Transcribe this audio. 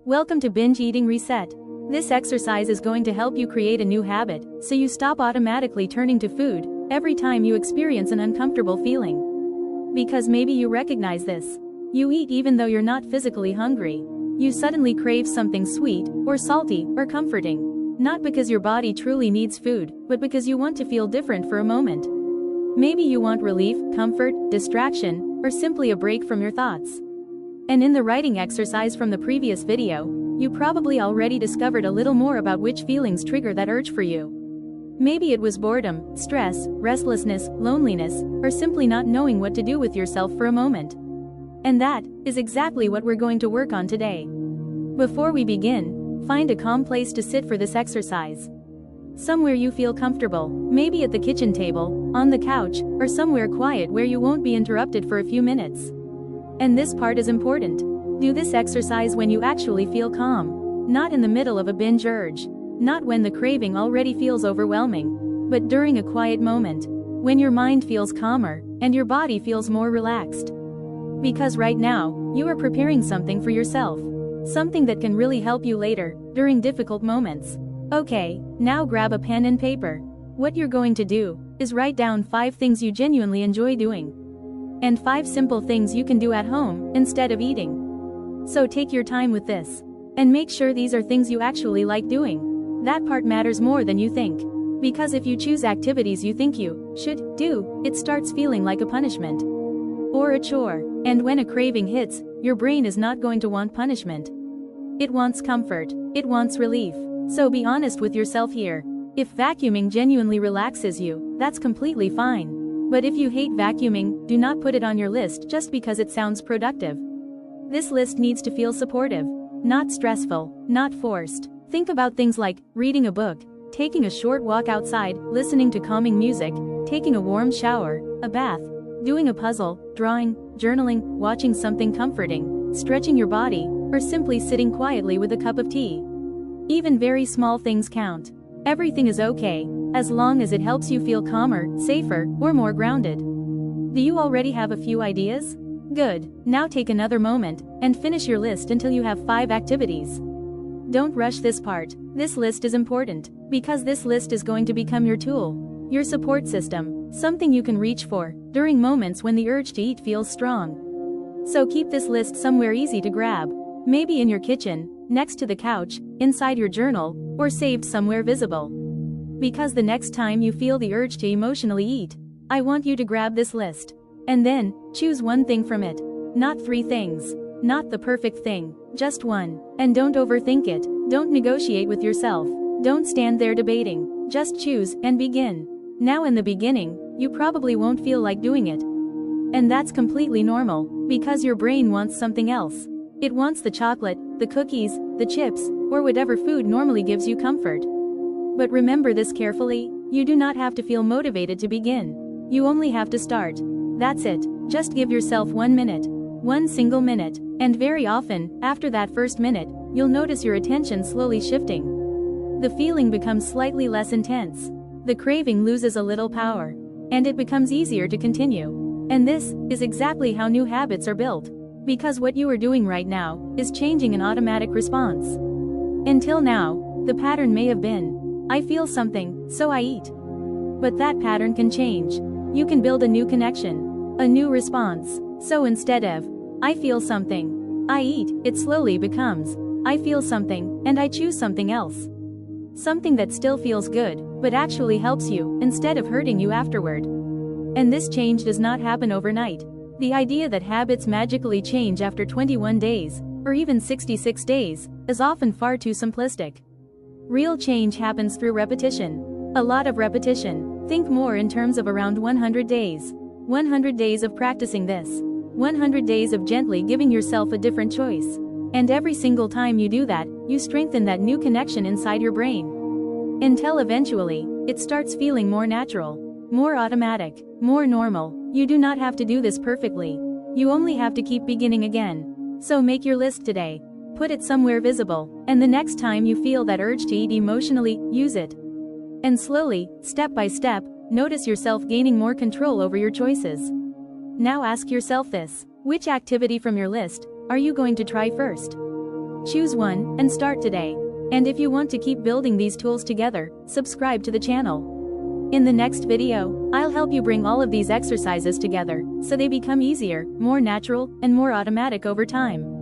Welcome to Binge Eating Reset. This exercise is going to help you create a new habit, so you stop automatically turning to food every time you experience an uncomfortable feeling. Because maybe you recognize this. You eat even though you're not physically hungry. You suddenly crave something sweet, or salty, or comforting. Not because your body truly needs food, but because you want to feel different for a moment. Maybe you want relief, comfort, distraction, or simply a break from your thoughts. And in the writing exercise from the previous video, you probably already discovered a little more about which feelings trigger that urge for you. Maybe it was boredom, stress, restlessness, loneliness, or simply not knowing what to do with yourself for a moment. And that is exactly what we're going to work on today. Before we begin, find a calm place to sit for this exercise. Somewhere you feel comfortable, maybe at the kitchen table, on the couch, or somewhere quiet where you won't be interrupted for a few minutes. And this part is important. Do this exercise when you actually feel calm. Not in the middle of a binge urge. Not when the craving already feels overwhelming. But during a quiet moment. When your mind feels calmer, and your body feels more relaxed. Because right now, you are preparing something for yourself. Something that can really help you later, during difficult moments. Okay, now grab a pen and paper. What you're going to do is write down 5 things you genuinely enjoy doing. And 5 simple things you can do at home, instead of eating. So take your time with this. And make sure these are things you actually like doing. That part matters more than you think. Because if you choose activities you think you should do, it starts feeling like a punishment. Or a chore. And when a craving hits, your brain is not going to want punishment. It wants comfort. It wants relief. So be honest with yourself here. If vacuuming genuinely relaxes you, that's completely fine. But if you hate vacuuming, do not put it on your list just because it sounds productive. This list needs to feel supportive, not stressful, not forced. Think about things like reading a book, taking a short walk outside, listening to calming music, taking a warm shower, a bath, doing a puzzle, drawing, journaling, watching something comforting, stretching your body, or simply sitting quietly with a cup of tea. Even very small things count. Everything is okay, as long as it helps you feel calmer, safer, or more grounded. Do you already have a few ideas? Good. Now take another moment, and finish your list until you have 5 activities. Don't rush this part. This list is important, because this list is going to become your tool, your support system, something you can reach for, during moments when the urge to eat feels strong. So keep this list somewhere easy to grab. Maybe in your kitchen, next to the couch, inside your journal, or saved somewhere visible. Because the next time you feel the urge to emotionally eat, I want you to grab this list. And then, choose one thing from it. Not 3 things. Not the perfect thing, just one. And don't overthink it, don't negotiate with yourself. Don't stand there debating, just choose and begin. Now in the beginning, you probably won't feel like doing it. And that's completely normal, because your brain wants something else. It wants the chocolate, the cookies, the chips, or whatever food normally gives you comfort. But remember this carefully, you do not have to feel motivated to begin. You only have to start. That's it, just give yourself 1 minute. 1 single minute, and very often, after that first minute, you'll notice your attention slowly shifting. The feeling becomes slightly less intense. The craving loses a little power. And it becomes easier to continue. And this is exactly how new habits are built. Because what you are doing right now is changing an automatic response. Until now, the pattern may have been, I feel something, so I eat. But that pattern can change. You can build a new connection, a new response. So instead of, I feel something, I eat, it slowly becomes, I feel something, and I choose something else. Something that still feels good, but actually helps you, instead of hurting you afterward. And this change does not happen overnight. The idea that habits magically change after 21 days, or even 66 days, is often far too simplistic. Real change happens through repetition. A lot of repetition. Think more in terms of around 100 days. 100 days of practicing this. 100 days of gently giving yourself a different choice. And every single time you do that, you strengthen that new connection inside your brain. Until eventually, it starts feeling more natural, more automatic, more normal. You do not have to do this perfectly. You only have to keep beginning again. So make your list today. Put it somewhere visible, and the next time you feel that urge to eat emotionally, use it. And slowly, step by step, notice yourself gaining more control over your choices. Now ask yourself this: which activity from your list are you going to try first? Choose one, and start today. And if you want to keep building these tools together, subscribe to the channel. In the next video, I'll help you bring all of these exercises together, so they become easier, more natural, and more automatic over time.